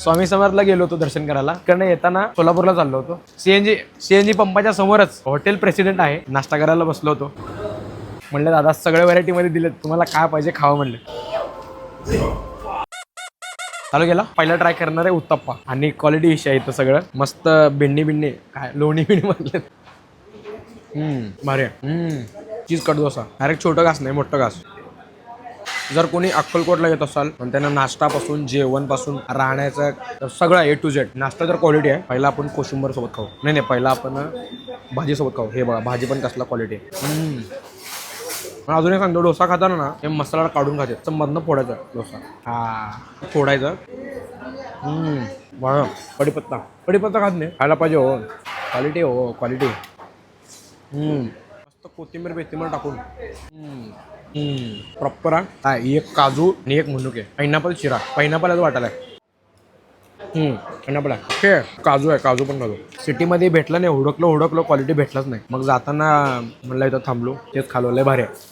स्वामी समर्थला गेलो होतो दर्शन करायला. तिकडनं येताना सोलापूरला चाललो होतो. सीएनजी पंपाच्या समोरच हॉटेल प्रेसिडेंट आहे. नाश्ता करायला बसलो होतो. म्हणलं दादा सगळ्या व्हरायटी मध्ये दिलेत, तुम्हाला काय पाहिजे खावं म्हणलं. चालू गेला. पहिला ट्राय करणार आहे उत्तप्पा आणि क्वालिटी इशू आहे इथं सगळं मस्त. बिंडी काय लोणी बिणी म्हणले. भारी आहे. चीज कट डोसा डायरेक्ट छोटं घास नाही मोठं घास. जर कोणी अक्कलकोटला येत असाल पण त्यांना नाश्तापासून जेवणपासून राहण्याचं सगळं ए टू झेड. नाश्ता जर क्वालिटी आहे. पहिला आपण कोशिंबर सोबत खाऊ. नाही पहिला आपण भाजी सोबत खाऊ. हे बघा भाजी पण कसला क्वालिटी आहे. अजून एक सांगतो, डोसा खाताना ना हे मसाला काढून खाते मधनं फोडायचा डोसा. हा फोडायचं. बघा कढीपत्ता खात नाही, खायला पाहिजे हो. क्वालिटी हो क्वालिटी. मस्त कोथिंबीर बेथिंबीर टाकून प्रॉपर आहे. एक काजू आणि एक मनुके. पायनॅपल चिरा. पायनॅपल वाटायला पायनॅपल आहे. काजू आहे, काजू पण काजू. सिटीमध्ये भेटलं नाही. हुडकलो क्वालिटी भेटलाच नाही. मग जाताना म्हणलं इथं थांबलो तेच खालो. लय भारी आहे.